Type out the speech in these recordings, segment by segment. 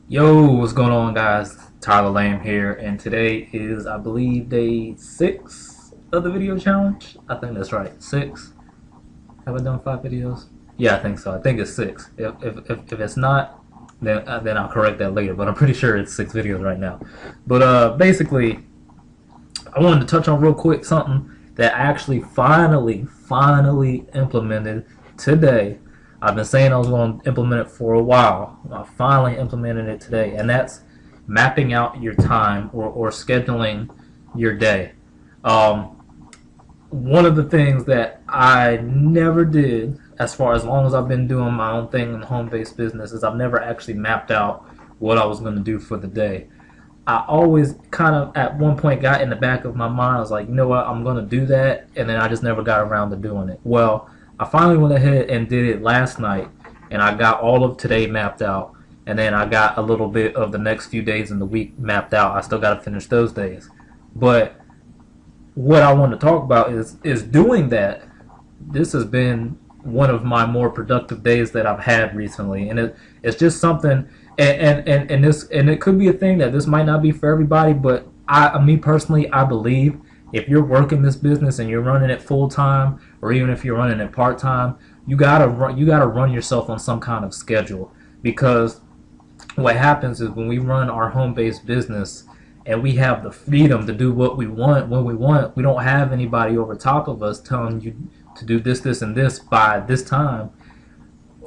Yo, what's going on, guys? Tyler Lamb here, and today is, I believe, day 6 of the video challenge. I think that's right, 6. Have I done 5 videos? Yeah, I think so. I think it's 6. If it's not, then I'll correct that later. But I'm pretty sure it's 6 videos right now. But basically, I wanted to touch on real quick something that I actually finally implemented today. I've been saying I was going to implement it for a while. I finally implemented it today, and that's mapping out your time or scheduling your day. Um, One of the things that I never did, as long as I've been doing my own thing in home-based business, is I've never actually mapped out what I was going to do for the day. I always kind of at one point got in the back of my mind, I was like, you know what, I'm going to do that, and then I just never got around to doing it. Well, I finally went ahead and did it last night, and I got all of today mapped out, and then I got a little bit of the next few days in the week mapped out. I still got to finish those days. But what I want to talk about is doing that. This has been one of my more productive days that I've had recently, and it's just something. And it could be a thing that this might not be for everybody, but me personally, I believe if you're working this business and you're running it full time, or even if you're running it part time, you gotta run yourself on some kind of schedule, because what happens is when we run our home-based business and we have the freedom to do what we want when we want, we don't have anybody over top of us telling you to do this, this, and this by this time.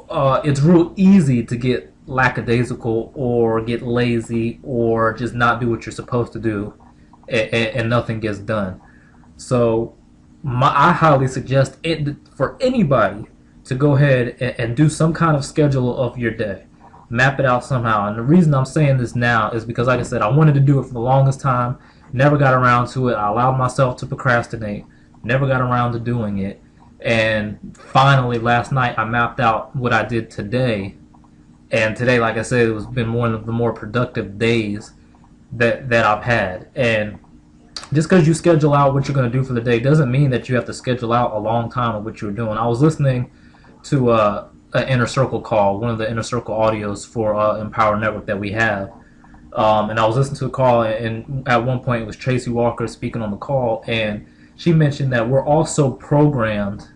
It's real easy to get lackadaisical or get lazy or just not do what you're supposed to do, and nothing gets done. So I highly suggest it for anybody to go ahead and do some kind of schedule of your day. Map it out somehow. And the reason I'm saying this now is because, like I said, I wanted to do it for the longest time. Never got around to it. I allowed myself to procrastinate. Never got around to doing it. And finally, last night, I mapped out what I did today. And today, like I said, it was been one of the more productive days that I've had. And just because you schedule out what you're going to do for the day doesn't mean that you have to schedule out a long time of what you're doing. I was listening to an Inner Circle call, one of the Inner Circle audios for Empower Network that we have. And I was listening to a call, and at one point it was Tracy Walker speaking on the call, and she mentioned that we're also programmed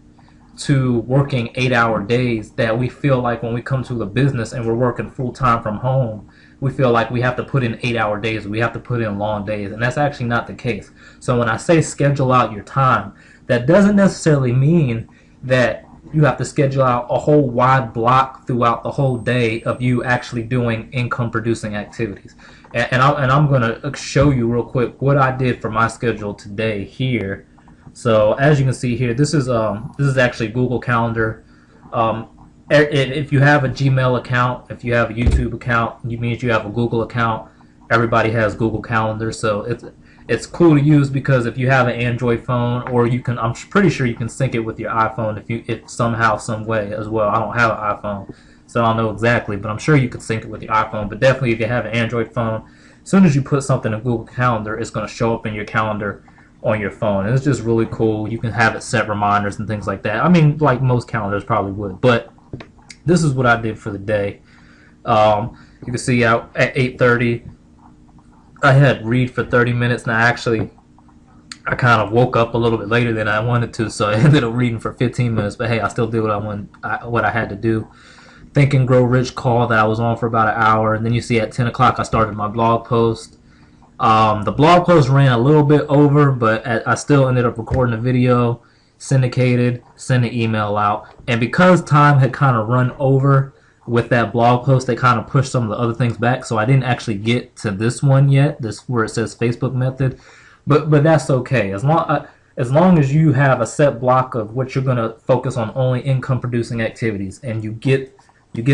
to working 8-hour days, that we feel like when we come to the business and we're working full-time from home, we feel like we have to put in 8-hour days, we have to put in long days, and that's actually not the case. So when I say schedule out your time, that doesn't necessarily mean that you have to schedule out a whole wide block throughout the whole day of you actually doing income producing activities. And I'm going to show you real quick what I did for my schedule today here. So as you can see here, this is actually Google Calendar. If you have a Gmail account, if you have a YouTube account, it means you have a Google account. Everybody has Google Calendar, so it's cool to use, because if you have an Android phone, or you can, I'm pretty sure you can sync it with your iPhone if somehow, some way as well. I don't have an iPhone, so I don't know exactly, but I'm sure you could sync it with your iPhone. But definitely, if you have an Android phone, as soon as you put something in Google Calendar, it's going to show up in your calendar on your phone, and it's just really cool. You can have it set reminders and things like that. I mean, like most calendars probably would, but this is what I did for the day. You can see out at 8:30. I had read for 30 minutes, and I kind of woke up a little bit later than I wanted to, so I ended up reading for 15 minutes. But hey, I still did what I had to do. Think and Grow Rich call that I was on for about an hour, and then you see at 10 o'clock I started my blog post. The blog post ran a little bit over, but I still ended up recording a video, syndicated, sent an email out, and because time had kind of run over with that blog post, they kind of pushed some of the other things back, so I didn't actually get to this one yet, this where it says Facebook method, but that's okay. As long as you have a set block of what you're going to focus on, only income producing activities, and you get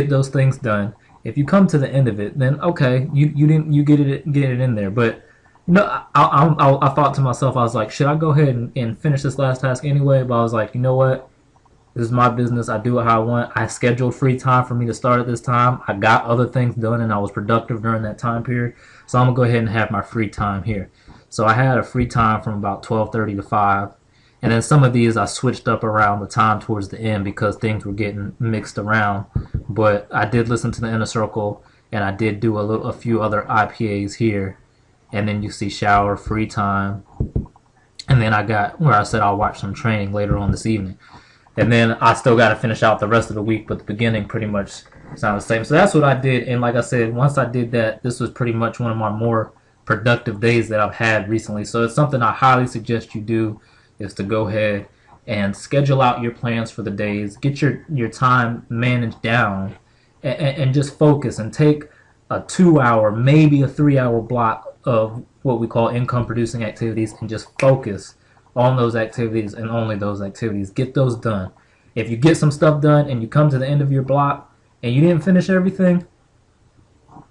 those things done. If you come to the end of it, then okay, you get it in there. But I thought to myself, I was like, should I go ahead and finish this last task anyway? But I was like, you know what? This is my business. I do it how I want. I scheduled free time for me to start at this time. I got other things done, and I was productive during that time period. So I'm going to go ahead and have my free time here. So I had a free time from about 12:30 to 5. And then some of these I switched up around the time towards the end because things were getting mixed around. But I did listen to the Inner Circle, and I did do a few other IPAs here. And then you see shower, free time, and then I got where I said I'll watch some training later on this evening. And then I still got to finish out the rest of the week, but the beginning pretty much sounds the same. So that's what I did. And like I said, once I did that, this was pretty much one of my more productive days that I've had recently. So it's something I highly suggest you do, is to go ahead and schedule out your plans for the days. Get your time managed down, and just focus and take a 2-hour, maybe a 3-hour block of what we call income producing activities, and just focus on those activities and only those activities. Get those done. If you get some stuff done and you come to the end of your block and you didn't finish everything,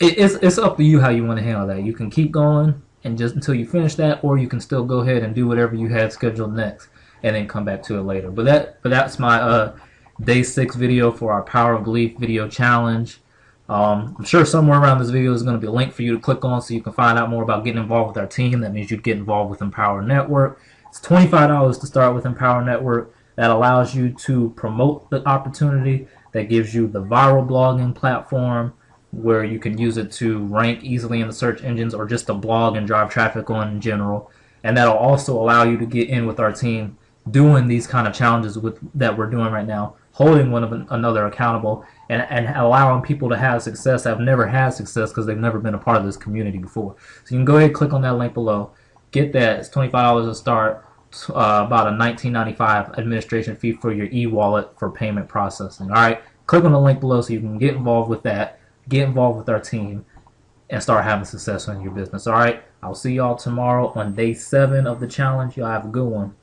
it's up to you how you want to handle that. You can keep going and just until you finish that, or you can still go ahead and do whatever you had scheduled next and then come back to it later. But that's my day 6 video for our Power of Belief video challenge. I'm sure somewhere around this video is going to be a link for you to click on so you can find out more about getting involved with our team. That means you'd get involved with Empower Network. It's $25 to start with Empower Network. That allows you to promote the opportunity. That gives you the viral blogging platform where you can use it to rank easily in the search engines, or just to blog and drive traffic on in general. And that'll also allow you to get in with our team doing these kind of challenges that we're doing right now, holding one another accountable, and allowing people to have success that have never had success because they've never been a part of this community before. So you can go ahead and click on that link below. Get that. It's $25 to start, about a $19.95 administration fee for your e-wallet for payment processing. All right, click on the link below so you can get involved with that, get involved with our team, and start having success in your business. All right, I'll see y'all tomorrow on day 7 of the challenge. Y'all have a good one.